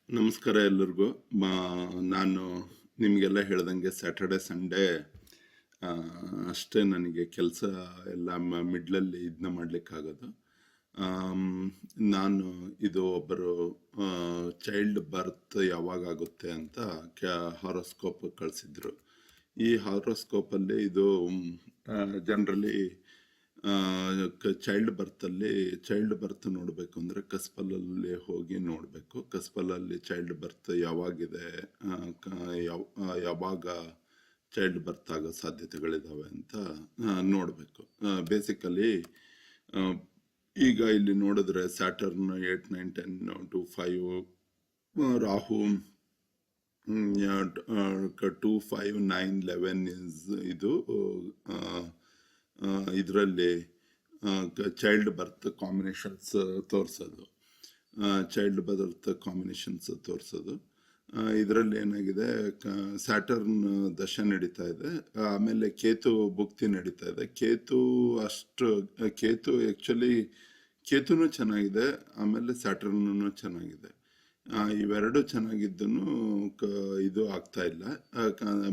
ನಮಸ್ಕಾರ ಎಲ್ಲರಿಗೂ. ನಾನು ನಿಮಗೆಲ್ಲ ಹೇಳ್ದಂಗೆ ಸ್ಯಾಟರ್ಡೆ ಸಂಡೇ ಅಷ್ಟೇ ನನಗೆ ಕೆಲಸ ಎಲ್ಲ ಮಿಡ್ಲಲ್ಲಿ ಇದನ್ನ ಮಾಡಲಿಕ್ಕಾಗೋದು. ನಾನು ಇದು ಒಬ್ಬರು ಚೈಲ್ಡ್ ಬರ್ತ್ ಯಾವಾಗ ಆಗುತ್ತೆ ಅಂತ ಹಾರೋಸ್ಕೋಪ್ ಕಳಿಸಿದ್ರು. ಈ ಹಾರೋಸ್ಕೋಪಲ್ಲಿ ಇದು ಜನರಲಿ ಚೈಲ್ಡ್ ಬರ್ತ್ ನೋಡಬೇಕು ಅಂದರೆ ಕಸ್ಪಲಲ್ಲಿ ಹೋಗಿ ನೋಡಬೇಕು. ಕಸ್ಪಲಲ್ಲಿ ಚೈಲ್ಡ್ ಬರ್ತ್ ಯಾವಾಗಿದೆ, ಯಾವಾಗ ಚೈಲ್ಡ್ ಬರ್ತ್ ಆಗೋ ಸಾಧ್ಯತೆಗಳಿದಾವೆ ಅಂತ ನೋಡಬೇಕು. ಬೇಸಿಕಲಿ ಈಗ ಇಲ್ಲಿ ನೋಡಿದ್ರೆ ಸ್ಯಾಟರ್ನ್ 8, 9, 10 to 5, ರಾಹು 2, 5, 9, 11 ಇದು ಇದರಲ್ಲಿ ಚೈಲ್ಡ್ ಬರ್ತ್ ಕಾಂಬಿನೇಷನ್ಸ್ ತೋರಿಸೋದು. ಇದರಲ್ಲಿ ಏನಾಗಿದೆ, ಸ್ಯಾಟರ್ನ್ ದಶ ನಡೀತಾ ಇದೆ, ಆಮೇಲೆ ಕೇತು ಭುಕ್ತಿ ನಡೀತಾ ಇದೆ. ಕೇತು ಆ್ಯಕ್ಚುಲಿ ಕೇತುನು ಚೆನ್ನಾಗಿದೆ, ಆಮೇಲೆ ಸ್ಯಾಟರ್ನು ಚೆನ್ನಾಗಿದೆ. ಇವೆರಡು ಚೆನ್ನಾಗಿದ್ದೂ ಇದು ಆಗ್ತಾ ಇಲ್ಲ.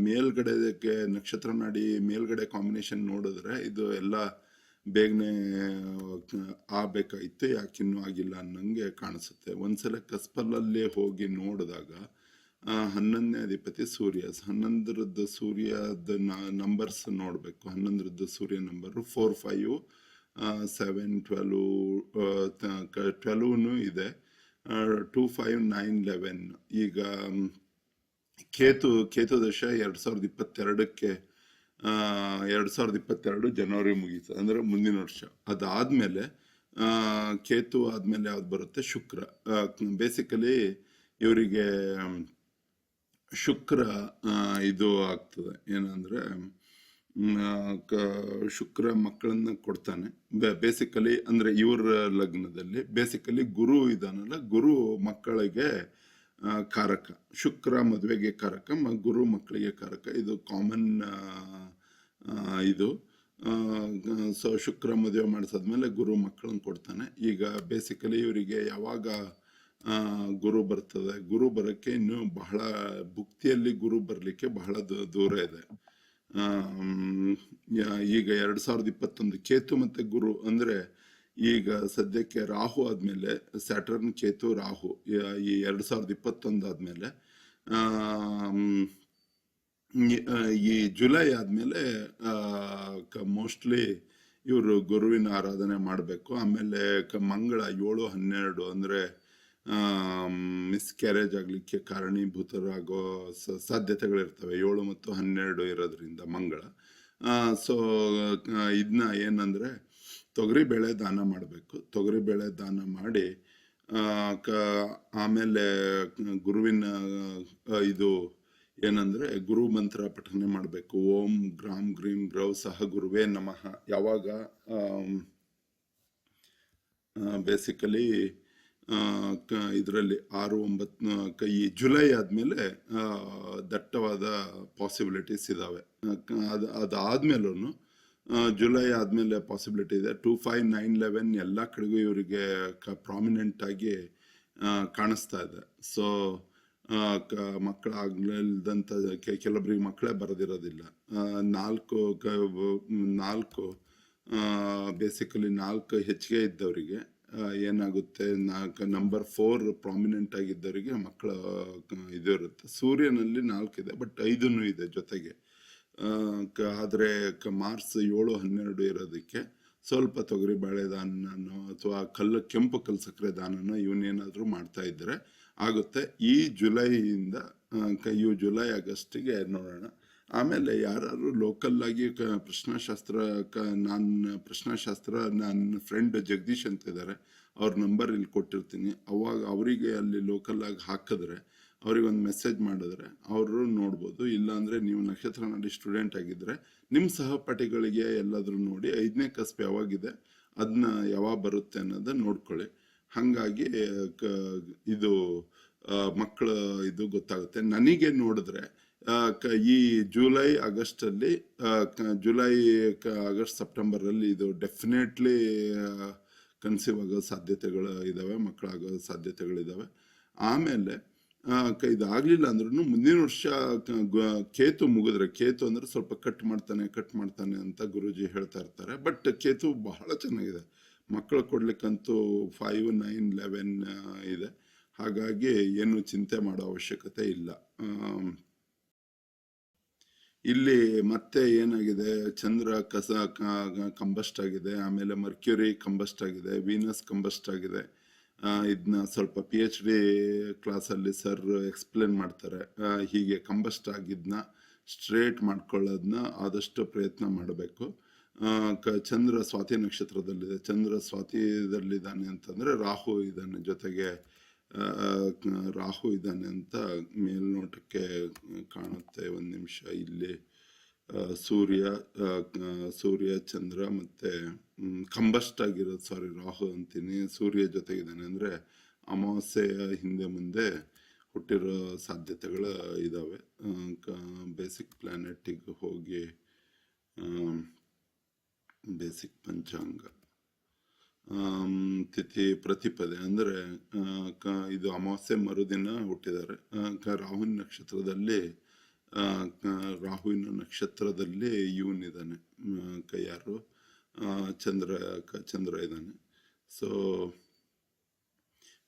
ಮೇಲ್ಗಡೆಗೆ ನಕ್ಷತ್ರ ನಾಡಿ ಮೇಲ್ಗಡೆ ಕಾಂಬಿನೇಷನ್ ನೋಡಿದ್ರೆ ಇದು ಎಲ್ಲ ಬೇಗನೆ ಆಗಬೇಕಾಗಿತ್ತು, ಯಾಕಿನ್ನೂ ಆಗಿಲ್ಲ ಅನ್ನಂಗೆ ಕಾಣಿಸುತ್ತೆ. ಒಂದ್ಸಲ ಕಸ್ಪಲಲ್ಲಿ ಹೋಗಿ ನೋಡಿದಾಗ 11ನೇ ಅಧಿಪತಿ ಸೂರ್ಯ, 11ರದ್ದು ಸೂರ್ಯದ ನಂಬರ್ಸ್ ನೋಡಬೇಕು. 11ರದ್ದು ಸೂರ್ಯ ನಂಬರು 4, 5, 7, 12 ಇದೆ. 2, 5, 9, 11. ಈಗ ಕೇತು ದಶ 2022 ಜನವರಿ ಮುಗೀತು, ಅಂದ್ರೆ ಮುಂದಿನ ವರ್ಷ. ಅದಾದ್ಮೇಲೆ ಕೇತು ಆದ್ಮೇಲೆ ಯಾವ್ದು ಬರುತ್ತೆ, ಶುಕ್ರ. ಬೇಸಿಕಲಿ ಇವರಿಗೆ ಶುಕ್ರ ಇದು ಆಗ್ತದೆ, ಏನಂದ್ರೆ ಶುಕ್ರ ಮಕ್ಕಳನ್ನ ಕೊಡ್ತಾನೆ. ಬೇಸಿಕಲಿ ಅಂದ್ರೆ ಇವ್ರ ಲಗ್ನದಲ್ಲಿ ಬೇಸಿಕಲಿ ಗುರು ಇದಾನಲ್ಲ, ಗುರು ಮಕ್ಕಳಿಗೆ ಕಾರಕ. ಶುಕ್ರ ಮದುವೆಗೆ ಕಾರಕ, ಗುರು ಮಕ್ಕಳಿಗೆ ಕಾರಕ. ಇದು ಕಾಮನ್ ಇದು. ಸೊ ಶುಕ್ರ ಮದುವೆ ಮಾಡಿಸಾದ್ಮೇಲೆ ಗುರು ಮಕ್ಕಳನ್ನ ಕೊಡ್ತಾನೆ. ಈಗ ಬೇಸಿಕಲಿ ಇವರಿಗೆ ಯಾವಾಗ ಗುರು ಬರ್ತದೆ, ಗುರು ಬರೋಕ್ಕೆ ಇನ್ನು ಬಹಳ, ಭುಕ್ತಿಯಲ್ಲಿ ಗುರು ಬರಲಿಕ್ಕೆ ಬಹಳ ದೂರ ಇದೆ. ಈಗ 2021 ಕೇತು ಮತ್ತೆ ಗುರು ಅಂದ್ರೆ ಈಗ ಸದ್ಯಕ್ಕೆ ರಾಹು ಆದ್ಮೇಲೆ ಸ್ಯಾಟರ್ನ್, ಕೇತು, ರಾಹು ಈ 2021 ಆದ್ಮೇಲೆ ಈ ಜುಲೈ ಆದ್ಮೇಲೆ ಮೋಸ್ಟ್ಲಿ ಇವರು ಗುರುವಿನ ಆರಾಧನೆ ಮಾಡಬೇಕು. ಆಮೇಲೆ ಮಂಗಳ 7, 12 ಅಂದ್ರೆ ಮಿಸ್ಕ್ಯಾರೇಜ್ ಆಗ್ಲಿಕ್ಕೆ ಕಾರಣೀಭೂತರಾಗೋ ಸಾಧ್ಯತೆಗಳಿರ್ತವೆ. 7 ಮತ್ತು 12 ಇರೋದ್ರಿಂದ ಮಂಗಳ. ಸೊ ಇದನ್ನ ಏನಂದ್ರೆ ತೊಗರಿಬೇಳೆ ದಾನ ಮಾಡಬೇಕು. ತೊಗರಿಬೇಳೆ ದಾನ ಮಾಡಿ ಆಮೇಲೆ ಗುರುವಿನ ಇದು ಏನಂದ್ರೆ ಗುರು ಮಂತ್ರ ಪಠನೆ ಮಾಡಬೇಕು. ಓಂ ಗ್ರಾಂ ಗ್ರೀಂ ಗ್ರೌ ಸಹ ಗುರುವೇ ನಮಃ. ಯಾವಾಗ ಬೇಸಿಕಲಿ ಇದರಲ್ಲಿ 6, 9 ಈ ಜುಲೈ ಆದ್ಮೇಲೆ ದಟ್ಟವಾದ ಪಾಸಿಬಿಲಿಟೀಸ್ ಇದಾವೆ. ಅದಾದ್ಮೇಲೂ ಜುಲೈ ಆದ್ಮೇಲೆ ಪಾಸಿಬಿಲಿಟಿ ಇದೆ. 2, 5, 9, 11 ಎಲ್ಲ ಕಡೆಗೂ ಇವರಿಗೆ ಪ್ರಾಮಿನೆಂಟ್ ಆಗಿ ಕಾಣಿಸ್ತಾ ಇದೆ. ಸೊ ಮಕ್ಕಳಾಗ್ಲಿಲ್ದಂತ ಕೆಲವೊಬ್ಬರಿಗೆ ಮಕ್ಕಳೇ ಬರೋದಿರೋದಿಲ್ಲ. 4 ಬೇಸಿಕಲಿ 4 ಹೆಚ್ಚಿಗೆ ಇದ್ದವರಿಗೆ ಏನಾಗುತ್ತೆ, ನಂಬರ್ 4 ಪ್ರಾಮಿನೆಂಟ್ ಆಗಿದ್ದವರಿಗೆ ಮಕ್ಕಳ ಇದು ಇರುತ್ತೆ. ಸೂರ್ಯನಲ್ಲಿ 4 ಇದೆ, ಬಟ್ 5 ಇದೆ ಜೊತೆಗೆ. ಆದ್ರೆ ಮಾರ್ಚ್ 7, 12 ಇರೋದಕ್ಕೆ ಸ್ವಲ್ಪ ತೊಗರಿ ಬಾಳೆ ದಾನನೋ ಅಥವಾ ಕೆಂಪು ಕಲ್ಲು ಸಕ್ಕರೆ ದಾನನೋ ಇವನ್ನೇನಾದ್ರೂ ಮಾಡ್ತಾ ಇದ್ರೆ ಆಗುತ್ತೆ. ಈ ಜುಲೈಯಿಂದ ಜುಲೈ ಆಗಸ್ಟಿಗೆ ನೋಡೋಣ. ಆಮೇಲೆ ಯಾರು ಲೋಕಲ್ ಆಗಿ ಪ್ರಶ್ನಾಶಾಸ್ತ್ರ ನನ್ನ ಫ್ರೆಂಡ್ ಜಗದೀಶ್ ಅಂತ ಇದ್ದಾರೆ, ಅವ್ರ ನಂಬರ್ ಇಲ್ಲಿ ಕೊಟ್ಟಿರ್ತೀನಿ. ಅವಾಗ ಅವರಿಗೆ ಅಲ್ಲಿ ಲೋಕಲ್ ಆಗಿ ಹಾಕಿದ್ರೆ, ಅವ್ರಿಗೆ ಒಂದು ಮೆಸೇಜ್ ಮಾಡಿದ್ರೆ ಅವರು ನೋಡ್ಬೋದು. ಇಲ್ಲಾಂದ್ರೆ ನೀವು ನಕ್ಷತ್ರ ನಾಡಿ ಸ್ಟೂಡೆಂಟ್ ಆಗಿದ್ರೆ ನಿಮ್ಮ ಸಹಪಾಠಿಗಳಿಗೆ ಎಲ್ಲಾದ್ರೂ ನೋಡಿ 5ನೇ ಕಸ್ಬ್ ಯಾವಾಗಿದೆ ಅದನ್ನ ಯಾವಾಗ ಬರುತ್ತೆ ಅನ್ನೋದು ನೋಡ್ಕೊಳ್ಳಿ. ಹಾಗಾಗಿ ಇದು ಮಕ್ಕಳ ಇದು ಗೊತ್ತಾಗುತ್ತೆ. ನನಗೆ ನೋಡಿದ್ರೆ ಈ ಜುಲೈ ಆಗಸ್ಟ್ ಅಲ್ಲಿ ಜುಲೈ ಆಗಸ್ಟ್ ಸೆಪ್ಟೆಂಬರ್ ಅಲ್ಲಿ ಇದು ಡೆಫಿನೆಟ್ಲಿ ಕನ್ಸೀವ್ ಆಗೋ ಸಾಧ್ಯತೆಗಳು ಇದಾವೆ, ಮಕ್ಕಳಾಗೋ ಸಾಧ್ಯತೆಗಳಿದಾವೆ. ಆಮೇಲೆ ಇದಾಗಲಿಲ್ಲ ಅಂದ್ರೂ ಮುಂದಿನ ವರ್ಷ ಕೇತು ಮುಗಿದ್ರೆ, ಕೇತು ಅಂದರೆ ಸ್ವಲ್ಪ ಕಟ್ ಮಾಡ್ತಾನೆ ಅಂತ ಗುರೂಜಿ ಹೇಳ್ತಾ ಇರ್ತಾರೆ. ಬಟ್ ಕೇತು ಬಹಳ ಚೆನ್ನಾಗಿದೆ, ಮಕ್ಕಳು ಕೊಡ್ಲಿಕ್ಕಂತೂ 5, 9, 11 ಇದೆ. ಹಾಗಾಗಿ ಏನು ಚಿಂತೆ ಮಾಡೋ ಅವಶ್ಯಕತೆ ಇಲ್ಲ. ಇಲ್ಲಿ ಮತ್ತೆ ಏನಾಗಿದೆ, ಚಂದ್ರ ಕಂಬಸ್ಟ್ ಆಗಿದೆ, ಆಮೇಲೆ ಮರ್ಕ್ಯೂರಿ ಕಂಬಸ್ಟ್ ಆಗಿದೆ, ವೀನಸ್ ಕಂಬಸ್ಟ್ ಆಗಿದೆ. ಇದನ್ನ ಸ್ವಲ್ಪ PhD ಕ್ಲಾಸಲ್ಲಿ ಸರ್ ಎಕ್ಸ್ಪ್ಲೇನ್ ಮಾಡ್ತಾರೆ. ಹೀಗೆ ಕಂಬಸ್ಟ್ ಆಗಿದ್ನ ಸ್ಟ್ರೇಟ್ ಮಾಡ್ಕೊಳ್ಳೋದನ್ನ ಆದಷ್ಟು ಪ್ರಯತ್ನ ಮಾಡಬೇಕು. ಚಂದ್ರ ಸ್ವಾತಿ ನಕ್ಷತ್ರದಲ್ಲಿದೆ, ಚಂದ್ರ ಸ್ವಾತಿದಲ್ಲಿದ್ದಾನೆ ಅಂತಂದರೆ ರಾಹು ಇದ್ದಾನೆ ಜೊತೆಗೆ, ರಾಹು ಇದ್ದಾನೆ ಅಂತ ಮೇಲ್ನೋಟಕ್ಕೆ ಕಾಣುತ್ತೆ. ಒಂದು ನಿಮಿಷ, ಇಲ್ಲಿ ಸೂರ್ಯ ಚಂದ್ರ ಮತ್ತೆ ಕಂಬಸ್ಟ್ ಆಗಿರೋದು, ಸಾರಿ ರಾಹು ಅಂತೀನಿ, ಸೂರ್ಯ ಜೊತೆಗಿದ್ದಾನೆ. ಅಂದರೆ ಅಮಾವಾಸ್ಯೆಯ ಹಿಂದೆ ಮುಂದೆ ಹುಟ್ಟಿರೋ ಸಾಧ್ಯತೆಗಳು ಇದ್ದಾವೆ. ಬೇಸಿಕ್ ಪ್ಲಾನೆಟಿಗೆ ಹೋಗಿ ಬೇಸಿಕ್ ಪಂಚಾಂಗ ತಿಥಿ ಪ್ರತಿಪದೆ ಅಂದರೆ ಇದು ಅಮಾವಾಸ್ಯೆ ಮರುದಿನ ಹುಟ್ಟಿದ್ದಾರೆ. ರಾಹುವಿನ ನಕ್ಷತ್ರದಲ್ಲಿ ಇವನಿದ್ದಾನೆ, ಯಾರು ಚಂದ್ರ ಇದ್ದಾನೆ. ಸೊ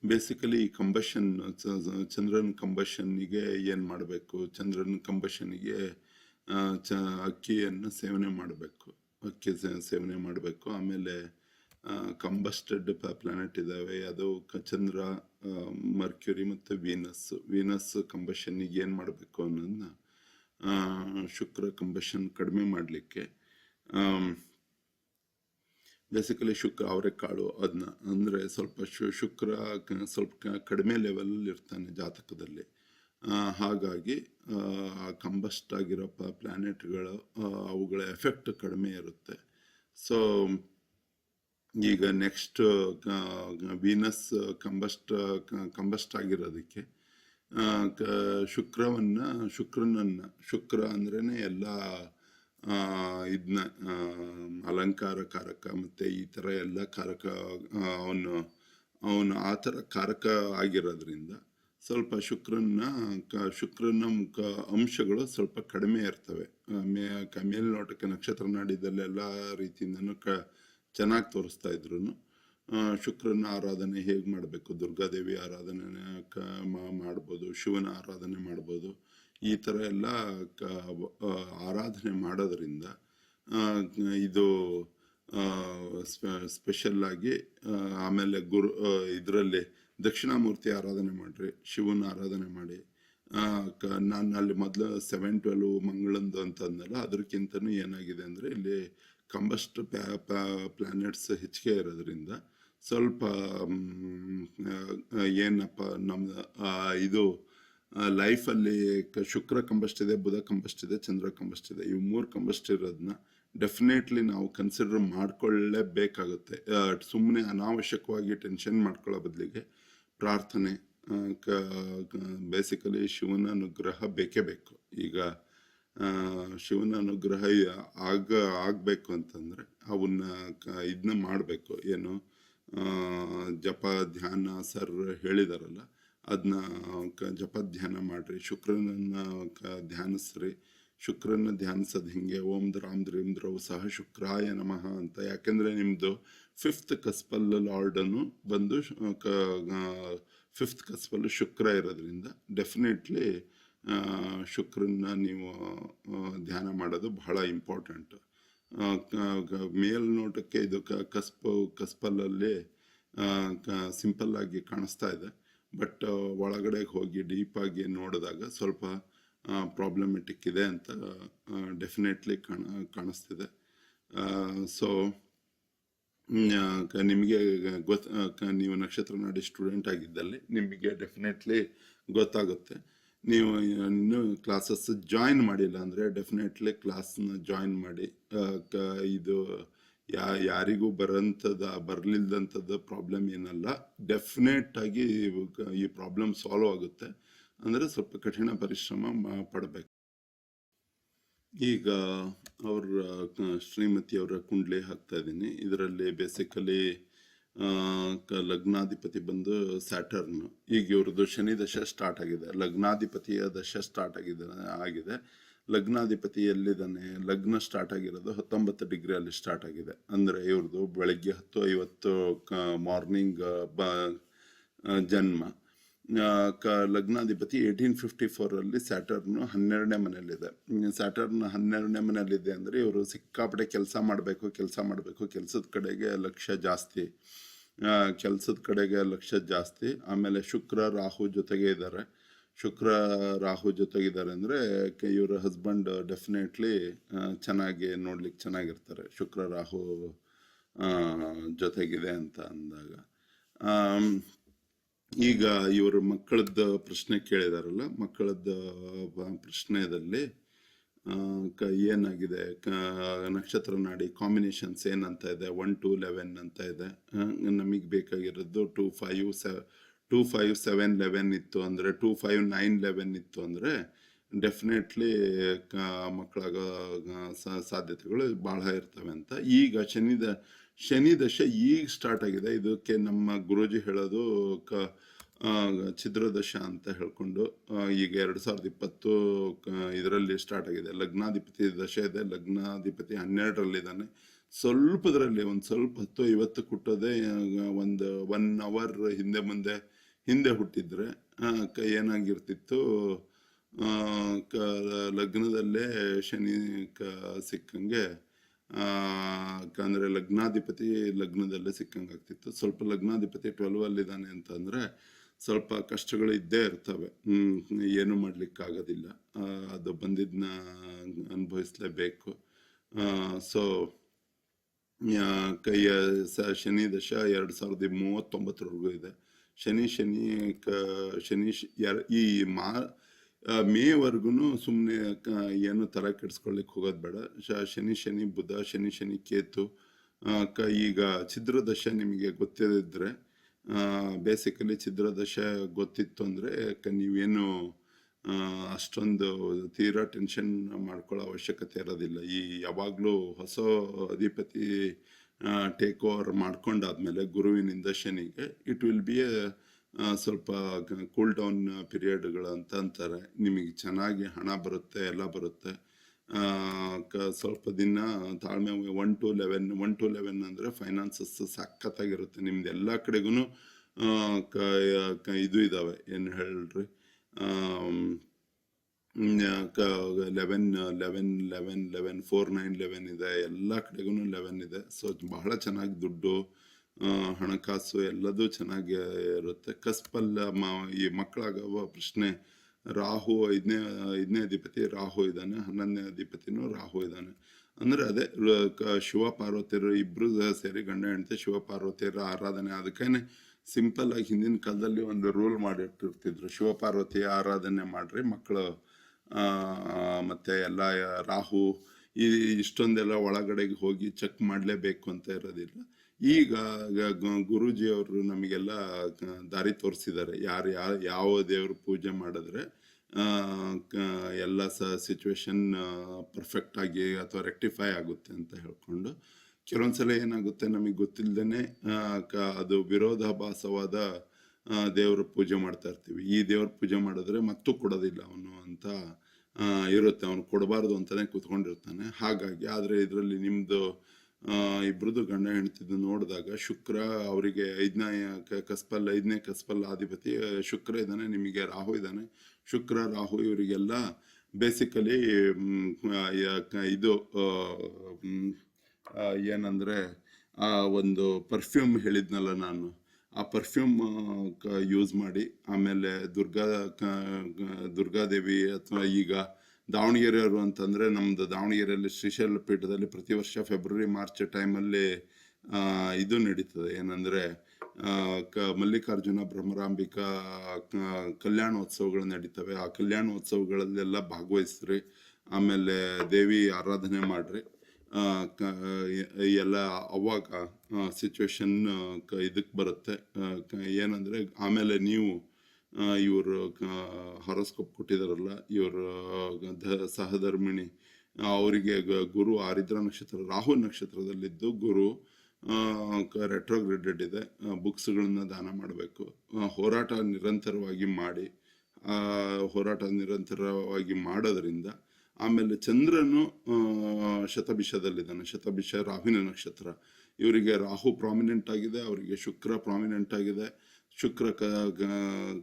ಬೇಸಿಕಲಿ ಕಂಬಷನ್, ಚಂದ್ರನ ಕಂಬಷನ್ನಿಗೆ ಏನು ಮಾಡಬೇಕು, ಚಂದ್ರನ ಕಂಬಷನ್ನಿಗೆ ಅಕ್ಕಿಯನ್ನು ಸೇವನೆ ಮಾಡಬೇಕು, ಸೇವನೆ ಮಾಡಬೇಕು. ಆಮೇಲೆ ಕಂಬಸ್ಟೆಡ್ ಪ್ಲಾನೆಟ್ ಇದ್ದಾವೆ, ಅದು ಚಂದ್ರ, ಮರ್ಕ್ಯೂರಿ ಮತ್ತು ವೀನಸ್ ಕಂಬಷನ್ನಿಗೆ ಏನು ಮಾಡಬೇಕು ಅನ್ನೋದನ್ನ, ಶುಕ್ರ ಕಂಬಷನ್ ಕಡಿಮೆ ಮಾಡಲಿಕ್ಕೆ ಬೇಸಿಕಲಿ ಅವರೆಕಾಳು ಅದನ್ನ, ಅಂದರೆ ಸ್ವಲ್ಪ ಶುಕ್ರ ಸ್ವಲ್ಪ ಕಡಿಮೆ ಲೆವೆಲಲ್ಲಿ ಇರ್ತಾನೆ ಜಾತಕದಲ್ಲಿ. ಹಾಗಾಗಿ ಕಂಬಸ್ಟ್ ಆಗಿರೋ ಪ್ಲಾನೆಟ್ಗಳು ಅವುಗಳ ಎಫೆಕ್ಟ್ ಕಡಿಮೆ ಇರುತ್ತೆ. ಸೊ ಈಗ ನೆಕ್ಸ್ಟ್ ವೀನಸ್ ಕಂಬಸ್ಟ್ ಆಗಿರೋದಕ್ಕೆ ಶುಕ್ರ ಅಂದ್ರೇನೆ ಎಲ್ಲ ಇದನ್ನ ಅಲಂಕಾರ ಕಾರಕ ಮತ್ತು ಈ ಥರ ಎಲ್ಲ ಕಾರಕ, ಅವನು ಆ ಥರ ಕಾರಕ ಆಗಿರೋದ್ರಿಂದ ಸ್ವಲ್ಪ ಶುಕ್ರನ ಅಂಶಗಳು ಸ್ವಲ್ಪ ಕಡಿಮೆ ಇರ್ತವೆ. ಮೇಲ್ನೋಟಕ್ಕೆ ನಕ್ಷತ್ರ ನಾಡಿದಲ್ಲೆಲ್ಲ ರೀತಿಯಿಂದನೂ ಚೆನ್ನಾಗಿ ತೋರಿಸ್ತಾ ಇದ್ರು. ಶುಕ್ರನ ಆರಾಧನೆ ಹೇಗೆ ಮಾಡಬೇಕು, ದುರ್ಗಾದೇವಿ ಆರಾಧನೆ ಮಾಡ್ಬೋದು, ಶಿವನ ಆರಾಧನೆ ಮಾಡ್ಬೋದು. ಈ ಥರ ಎಲ್ಲ ಆರಾಧನೆ ಮಾಡೋದ್ರಿಂದ ಇದು ಸ್ಪೆಷಲ್ ಆಗಿ. ಆಮೇಲೆ ಇದರಲ್ಲಿ ದಕ್ಷಿಣಾಮೂರ್ತಿ ಆರಾಧನೆ ಮಾಡ್ರಿ, ಶಿವನ ಆರಾಧನೆ ಮಾಡಿ. ನಾನು ಅಲ್ಲಿ ಮೊದಲು 7-12 ಮಂಗಳಂದು ಅಂತಂದಲ್ಲ, ಅದಕ್ಕಿಂತನೂ ಏನಾಗಿದೆ ಅಂದರೆ ಇಲ್ಲಿ ಕಂಬಸ್ಟ್ ಪ್ಲಾನೆಟ್ಸ್ ಹೆಚ್ಚಿಗೆ ಇರೋದ್ರಿಂದ ಸ್ವಲ್ಪ ಏನಪ್ಪ ನಮ್ಮ ಇದು ಲೈಫಲ್ಲಿ ಶುಕ್ರ ಕಂಬಸ್ಟ್ ಇದೆ, ಬುಧ ಕಂಬಸ್ಟ್ ಇದೆ, ಚಂದ್ರ ಕಂಬಸ್ಟ್ ಇದೆ. ಇವು 3 ಕಂಬಸ್ಟ್ ಇರೋದನ್ನ ಡೆಫಿನೆಟ್ಲಿ ನಾವು ಕನ್ಸಿಡರ್ ಮಾಡ್ಕೊಳ್ಳೇಬೇಕಾಗುತ್ತೆ. ಸುಮ್ಮನೆ ಅನಾವಶ್ಯಕವಾಗಿ ಟೆನ್ಷನ್ ಮಾಡ್ಕೊಳ್ಳೋ ಬದಲಿಗೆ ಪ್ರಾರ್ಥನೆ, ಬೇಸಿಕಲಿ ಶಿವನ ಅನುಗ್ರಹ ಬೇಕೇ ಬೇಕು. ಈಗ ಶಿವನ ಅನುಗ್ರಹ ಆಗಬೇಕು ಅಂತಂದರೆ ಅವನ್ನ ಇದನ್ನ ಮಾಡಬೇಕು. ಏನು ಜಪ ಧ್ಯಾನ ಸರ್ ಹೇಳಿದಾರಲ್ಲ, ಅದನ್ನ ಜಪ ಧ್ಯಾನ ಮಾಡ್ರಿ, ಶುಕ್ರನನ್ನ ಧ್ಯಾನಿಸ್ರಿ. ಶುಕ್ರನ ಧ್ಯಾನಿಸೋದು ಹಿಂಗೆ, ಓಂ ದ್ರಾಂ ದ್ರೀಂ ದ್ರೌ ಸಹ ಶುಕ್ರಾಯ ನಮಃ ಅಂತ. ಯಾಕೆಂದರೆ ನಿಮ್ಮದು 5th ಕಸ್ಪಲ್ ಲಾರ್ಡನ್ನು ಬಂದು 5th ಕಸ್ಪಲ್ ಶುಕ್ರ ಇರೋದ್ರಿಂದ ಡೆಫಿನೆಟ್ಲಿ ಶುಕ್ರನ್ನ ನೀವು ಧ್ಯಾನ ಮಾಡೋದು ಬಹಳ ಇಂಪಾರ್ಟೆಂಟ್. ಮೇಲ್ನೋಟಕ್ಕೆ ಇದು ಕಸ್ಪಲಲ್ಲಿ ಸಿಂಪಲ್ ಆಗಿ ಕಾಣಿಸ್ತಾ ಇದೆ, ಬಟ್ ಒಳಗಡೆ ಹೋಗಿ ಡೀಪಾಗಿ ನೋಡಿದಾಗ ಸ್ವಲ್ಪ ಪ್ರಾಬ್ಲಮೆಟಿಕ್ ಇದೆ ಅಂತ ಡೆಫಿನೆಟ್ಲಿ ಕಾಣಿಸ್ತಿದೆ. ಸೊ ನಿಮಗೆ ನೀವು ನಕ್ಷತ್ರ ನಾಡಿ ಸ್ಟೂಡೆಂಟ್ ಆಗಿದ್ದಲ್ಲಿ ನಿಮಗೆ ಡೆಫಿನೆಟ್ಲಿ ಗೊತ್ತಾಗುತ್ತೆ. ನೀವು ಇನ್ನೂ ಕ್ಲಾಸಸ್ ಜಾಯಿನ್ ಮಾಡಿಲ್ಲ ಅಂದರೆ ಡೆಫಿನೆಟ್ಲಿ ಕ್ಲಾಸ್ನ ಜಾಯಿನ್ ಮಾಡಿ. ಇದು ಯಾರಿಗೂ ಬರಲಿಲ್ಲದಂಥದ್ದು ಪ್ರಾಬ್ಲಮ್ ಏನಲ್ಲ, ಡೆಫಿನೆಟ್ ಆಗಿ ಈ ಪ್ರಾಬ್ಲಮ್ ಸಾಲ್ವ್ ಆಗುತ್ತೆ. ಅಂದರೆ ಸ್ವಲ್ಪ ಕಠಿಣ ಪರಿಶ್ರಮ ಪಡಬೇಕು. ಈಗ ಶ್ರೀಮತಿಯವರ ಕುಂಡ್ಲಿ ಹಾಕ್ತಾ ಇದ್ದೀನಿ. ಇದರಲ್ಲಿ ಬೇಸಿಕಲಿ ಲಗ್ನಾಧಿಪತಿ ಬಂದು ಸ್ಯಾಟರ್ನ್. ಈಗ ಇವ್ರದ್ದು ಶನಿ ದಶ ಸ್ಟಾರ್ಟ್ ಆಗಿದೆ, ಲಗ್ನಾಧಿಪತಿಯ ದಶ ಸ್ಟಾರ್ಟ್ ಆಗಿದೆ. ಲಗ್ನಾಧಿಪತಿ ಎಲ್ಲಿದ್ದಾನೆ, ಲಗ್ನ ಸ್ಟಾರ್ಟ್ ಆಗಿರೋದು 19 ಡಿಗ್ರಿಯಲ್ಲಿ ಸ್ಟಾರ್ಟ್ ಆಗಿದೆ. ಅಂದರೆ ಇವ್ರದ್ದು ಬೆಳಗ್ಗೆ 10:50 ಮಾರ್ನಿಂಗ್ ಜನ್ಮ. ಲಗ್ನಾಧಿಪತಿ 1854 ಸ್ಯಾಟರ್ನ್ 12ನೇ ಮನೆಯಲ್ಲಿದೆ. ಸ್ಯಾಟರ್ನ್ 12ನೇ ಮನೆಯಲ್ಲಿದೆ ಅಂದರೆ ಇವರು ಸಿಕ್ಕಾಪಟ್ಟೆ ಕೆಲಸ ಮಾಡಬೇಕು, ಕೆಲಸದ ಕಡೆಗೆ ಲಕ್ಷ್ಯ ಜಾಸ್ತಿ. ಆಮೇಲೆ ಶುಕ್ರ ರಾಹು ಜೊತೆಗೆ ಇದ್ದಾರೆ. ಅಂದರೆ ಇವರ ಹಸ್ಬೆಂಡ್ ಡೆಫಿನೆಟ್ಲಿ ಚೆನ್ನಾಗಿ ನೋಡ್ಲಿಕ್ಕೆ ಚೆನ್ನಾಗಿರ್ತಾರೆ, ಶುಕ್ರ ರಾಹು ಜೊತೆಗಿದೆ ಅಂತ ಅಂದಾಗ. ಈಗ ಇವರು ಮಕ್ಕಳದ್ದು ಪ್ರಶ್ನೆ ಕೇಳಿದಾರಲ್ಲ, ಮಕ್ಕಳದ್ದು ಪ್ರಶ್ನೆಯಲ್ಲಿ ಏನಾಗಿದೆ, ನಕ್ಷತ್ರ ನಾಡಿ ಕಾಂಬಿನೇಷನ್ಸ್ ಏನಂತ ಇದೆ, 1 2 11 ಅಂತ ಇದೆ. ನಮಗೆ ಬೇಕಾಗಿರೋದು 2 5 7 11 ಇತ್ತು ಅಂದರೆ, 2 5 9 11 ಇತ್ತು ಅಂದರೆ ಡೆಫಿನೆಟ್ಲಿ ಮಕ್ಕಳಾಗ ಸಾಧ್ಯತೆಗಳು ಬಹಳ ಇರ್ತವೆ ಅಂತ. ಈಗ ಶನಿ ದಶೆ ಈಗ ಸ್ಟಾರ್ಟ್ ಆಗಿದೆ. ಇದಕ್ಕೆ ನಮ್ಮ ಗುರೂಜಿ ಹೇಳೋದು ಛಿದ್ರದಶ ಅಂತ ಹೇಳ್ಕೊಂಡು. ಈಗ 2020 ಇದರಲ್ಲಿ ಸ್ಟಾರ್ಟ್ ಆಗಿದೆ. ಲಗ್ನಾಧಿಪತಿ ದಶೆ ಇದೆ, ಲಗ್ನಾಧಿಪತಿ 12ರಲ್ಲಿದ್ದಾನೆ. ಸ್ವಲ್ಪದ್ರಲ್ಲಿ ಒಂದು ಸ್ವಲ್ಪ 10-20 ಹುಟ್ಟೋದೇ ಒಂದು 1 ಅವರ್ ಹಿಂದೆ ಹುಟ್ಟಿದ್ರೆ ಏನಾಗಿರ್ತಿತ್ತು, ಲಗ್ನದಲ್ಲೇ ಶನಿ ಸಿಕ್ಕಂಗೆ, ಅಂದರೆ ಲಗ್ನಾಧಿಪತಿ ಲಗ್ನದಲ್ಲೇ ಸಿಕ್ಕಂಗೆ ಆಗ್ತಿತ್ತು. ಸ್ವಲ್ಪ ಲಗ್ನಾಧಿಪತಿ 12ಅಲ್ಲಿದ್ದಾನೆ ಅಂತಂದರೆ ಸ್ವಲ್ಪ ಕಷ್ಟಗಳು ಇದ್ದೇ ಇರ್ತವೆ, ಏನು ಮಾಡ್ಲಿಕ್ಕಾಗೋದಿಲ್ಲ, ಅದು ಬಂದಿದ್ದನ್ನ ಅನುಭವಿಸ್ಲೇಬೇಕು. ಸೊ ಶನಿ ದಶ 2039ವರೆಗೂ ಇದೆ. ಈ ಮೇವರೆಗೂ ಸುಮ್ಮನೆ ಏನು ತಲೆ ಕೆಡಿಸ್ಕೊಳ್ಳಿಕ್ಕೆ ಹೋಗೋದು ಬೇಡ. ಶನಿ ಬುಧ, ಶನಿ ಕೇತು. ಈಗ ಛಿದ್ರದಶ ನಿಮಗೆ ಗೊತ್ತಿದ್ರೆ, ಬೇಸಿಕಲಿ ಛಿದ್ರದಶ ಗೊತ್ತಿತ್ತು ಅಂದರೆ ನೀವೇನು ಅಷ್ಟೊಂದು ತೀರಾ ಟೆನ್ಷನ್ ಮಾಡ್ಕೊಳ್ಳೋ ಅವಶ್ಯಕತೆ ಇರೋದಿಲ್ಲ. ಯಾವಾಗಲೂ ಹೊಸ ಅಧಿಪತಿ ಟೇಕ್ ಓವರ್ ಮಾಡ್ಕೊಂಡಾದ್ಮೇಲೆ ಗುರುವಿನಿಂದ ಶನಿಗೆ ಇಟ್ ವಿಲ್ ಬಿ ಸ್ವಲ್ಪ ಕೂಲ್ ಡೌನ್ ಪೀರಿಯಡ್ಗಳು ಅಂತ ಅಂತಾರೆ. ನಿಮಗೆ ಚೆನ್ನಾಗಿ ಹಣ ಬರುತ್ತೆ, ಎಲ್ಲ ಬರುತ್ತೆ. ಸ್ವಲ್ಪ ದಿನ ತಾಳ್ಮೆ. 1 to 11 ಅಂದರೆ ಫೈನಾನ್ಸಸ್ ಸಖತ್ತಾಗಿರುತ್ತೆ ನಿಮ್ದು. ಎಲ್ಲ ಕಡೆಗೂ ಇದು ಇದಾವೆ, ಏನು ಹೇಳ್ರಿ, 11 4 9 11 ಇದೆ, ಎಲ್ಲ ಕಡೆಗೂ 11 ಇದೆ. ಸೊ ಬಹಳ ಚೆನ್ನಾಗಿ ದುಡ್ಡು, ಹಣಕಾಸು ಎಲ್ಲದೂ ಚೆನ್ನಾಗಿ ಇರುತ್ತೆ. ಕಸ್ಪಲ್ಲ ಈ ಮಕ್ಕಳಾಗವ ಪ್ರಶ್ನೆ. ರಾಹು 5ನೇ ಅಧಿಪತಿ ರಾಹು ಇದ್ದಾನೆ, 11ನೇ ಅಧಿಪತಿನೂ ರಾಹು ಇದ್ದಾನೆ. ಅಂದರೆ ಅದೇ ಶಿವ ಪಾರ್ವತಿಯರು ಇಬ್ರು ಸೇರಿ ಗಂಡ ಹೆಂಡತಿ ಶಿವ ಪಾರ್ವತಿಯರ ಆರಾಧನೆ. ಅದಕ್ಕೇನೆ ಸಿಂಪಲ್ ಆಗಿ ಹಿಂದಿನ ಕಾಲದಲ್ಲಿ ಒಂದು ರೂಲ್ ಮಾಡಿಟ್ಟಿರ್ತಿದ್ರು, ಶಿವ ಪಾರ್ವತಿಯ ಆರಾಧನೆ ಮಾಡ್ರಿ ಮಕ್ಕಳು. ಮತ್ತೆ ಎಲ್ಲ ರಾಹು ಇಷ್ಟೊಂದೆಲ್ಲ ಒಳಗಡೆಗೆ ಹೋಗಿ ಚೆಕ್ ಮಾಡಲೇಬೇಕು ಅಂತ ಇರೋದಿಲ್ಲ. ಈಗ ಗುರೂಜಿ ಅವರು ನಮಗೆಲ್ಲ ದಾರಿ ತೋರಿಸಿದ್ದಾರೆ, ಯಾವ ದೇವ್ರ ಪೂಜೆ ಮಾಡಿದ್ರೆ ಎಲ್ಲ ಸಿಚುವೇಶನ್ ಪರ್ಫೆಕ್ಟ್ ಆಗಿ ಅಥವಾ ರೆಕ್ಟಿಫೈ ಆಗುತ್ತೆ ಅಂತ ಹೇಳ್ಕೊಂಡು. ಕೆಲವೊಂದ್ಸಲ ಏನಾಗುತ್ತೆ ನಮಗೆ ಗೊತ್ತಿಲ್ಲದೇನೆ ಅದು ವಿರೋಧಾಭಾಸವಾದ ದೇವ್ರ ಪೂಜೆ ಮಾಡ್ತಾ ಇರ್ತೀವಿ. ಈ ದೇವ್ರ ಪೂಜೆ ಮಾಡಿದ್ರೆ ಮತ್ತೂ ಕೊಡೋದಿಲ್ಲ ಅವನು ಅಂತ ಇರುತ್ತೆ, ಅವನು ಕೊಡಬಾರ್ದು ಅಂತಾನೆ ಕೂತ್ಕೊಂಡಿರ್ತಾನೆ. ಹಾಗಾಗಿ ಆದರೆ ಇದರಲ್ಲಿ ನಿಮ್ಮದು ಇಬ್ರದ್ದು ಗಂಡ ಹೆಂಡ್ತಿದ್ದು ನೋಡಿದಾಗ ಶುಕ್ರ ಅವರಿಗೆ 5ನೇ ಕಸ್ಪಲ್ ಅಧಿಪತಿ ಶುಕ್ರ ಇದ್ದಾನೆ, ನಿಮಗೆ ರಾಹು ಇದ್ದಾನೆ. ಶುಕ್ರ ರಾಹು ಇವರಿಗೆಲ್ಲ ಬೇಸಿಕಲಿ ಇದು ಏನಂದರೆ ಒಂದು ಪರ್ಫ್ಯೂಮ್ ಹೇಳಿದ್ನಲ್ಲ ನಾನು, ಆ ಪರ್ಫ್ಯೂಮ್ ಯೂಸ್ ಮಾಡಿ. ಆಮೇಲೆ ದುರ್ಗಾದೇವಿ ಅಥವಾ ಈಗ ದಾವಣಗೆರೆಯವರು ಅಂತಂದರೆ, ನಮ್ಮದು ದಾವಣಗೆರೆಯಲ್ಲಿ ಶ್ರೀಶೈಲ ಪೀಠದಲ್ಲಿ ಪ್ರತಿ ವರ್ಷ ಫೆಬ್ರವರಿ ಮಾರ್ಚ್ ಟೈಮಲ್ಲಿ ಇದು ನಡೀತದೆ, ಏನಂದರೆ ಮಲ್ಲಿಕಾರ್ಜುನ ಭ್ರಮರಾಂಬಿಕಾ ಕಲ್ಯಾಣೋತ್ಸವಗಳು ನಡೀತವೆ. ಆ ಕಲ್ಯಾಣೋತ್ಸವಗಳಲ್ಲೆಲ್ಲ ಭಾಗವಹಿಸ್ರಿ. ಆಮೇಲೆ ದೇವಿ ಆರಾಧನೆ ಮಾಡ್ರಿ. ಎಲ್ಲ ಅವಾಗ ಸಿಚುವೇಶನ್ ಇದಕ್ಕೆ ಬರುತ್ತೆ. ಏನಂದರೆ ಆಮೇಲೆ ನೀವು ಇವರು ಹಾರೋಸ್ಕೋಪ್ ಕೊಟ್ಟಿದಾರಲ್ಲ, ಇವರು ಸಹಧರ್ಮಿಣಿ, ಅವರಿಗೆ ಗುರು ಆರಿದ್ರ ನಕ್ಷತ್ರ ರಾಹು ನಕ್ಷತ್ರದಲ್ಲಿದ್ದು ಗುರು ರೆಟ್ರೋಗ್ರೇಡೆಡ್ ಇದೆ. ಬುಕ್ಸ್ಗಳನ್ನ ದಾನ ಮಾಡಬೇಕು. ಹೋರಾಟ ನಿರಂತರವಾಗಿ ಮಾಡಿ, ಹೋರಾಟ ನಿರಂತರವಾಗಿ ಮಾಡೋದ್ರಿಂದ ಆಮೇಲೆ ಚಂದ್ರನು ಶತಭಿಷದಲ್ಲಿದ್ದಾನೆ. ಶತಭಿಷ ರಾಹುವಿನ ನಕ್ಷತ್ರ. ಇವರಿಗೆ ರಾಹು ಪ್ರಾಮಿನೆಂಟ್ ಆಗಿದೆ, ಅವರಿಗೆ ಶುಕ್ರ ಪ್ರಾಮಿನೆಂಟ್ ಆಗಿದೆ. ಶುಕ್ರ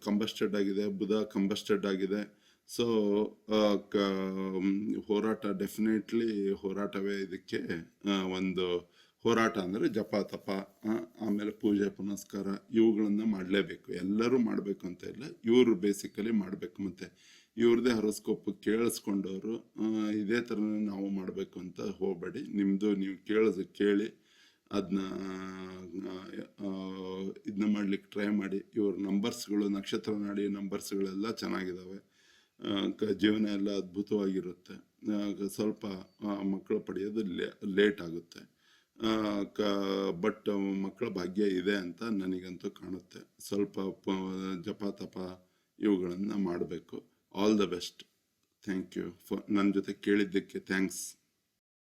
ಕಂಬಸ್ಟೆಡ್ ಆಗಿದೆ, ಬುಧ ಕಂಬಸ್ಟೆಡ್ ಆಗಿದೆ. ಸೊ ಹೋರಾಟ ಡೆಫಿನೆಟ್ಲಿ ಹೋರಾಟವೇ ಇದಕ್ಕೆ ಒಂದು ಹೋರಾಟ ಅಂದರೆ ಜಪ ತಪ, ಆಮೇಲೆ ಪೂಜೆ ಪುನಸ್ಕಾರ ಇವುಗಳನ್ನ ಮಾಡಲೇಬೇಕು. ಎಲ್ಲರೂ ಮಾಡಬೇಕು ಅಂತ ಇಲ್ಲ, ಇವರು ಬೇಸಿಕಲಿ ಮಾಡಬೇಕು. ಮತ್ತು ಇವ್ರದ್ದೇ ಹರೋಸ್ಕೋಪ್ ಕೇಳಿಸ್ಕೊಂಡವರು ಇದೇ ಥರನೇ ನಾವು ಮಾಡಬೇಕು ಅಂತ ಹೋಗಬೇಡಿ. ನಿಮ್ಮದು ನೀವು ಕೇಳಿ ಅದನ್ನ ಇದನ್ನ ಮಾಡ್ಲಿಕ್ಕೆ ಟ್ರೈ ಮಾಡಿ. ಇವ್ರ ನಂಬರ್ಸ್ಗಳು, ನಕ್ಷತ್ರ ನಾಡಿ ನಂಬರ್ಸ್ಗಳೆಲ್ಲ ಚೆನ್ನಾಗಿದ್ದಾವೆ. ಜೀವನ ಎಲ್ಲ ಅದ್ಭುತವಾಗಿರುತ್ತೆ. ಸ್ವಲ್ಪ ಮಕ್ಕಳು ಪಡೆಯೋದು ಲೇಟ್ ಆಗುತ್ತೆ, ಬಟ್ ಮಕ್ಕಳ ಭಾಗ್ಯ ಇದೆ ಅಂತ ನನಗಂತೂ ಕಾಣುತ್ತೆ. ಸ್ವಲ್ಪ ಜಪ ತಪ ಇವುಗಳನ್ನು ಮಾಡಬೇಕು. All the best. Thank you ನನ್ನ ಜೊತೆ ಕೇಳಿದ್ದಕ್ಕೆ ಥ್ಯಾಂಕ್ಸ್.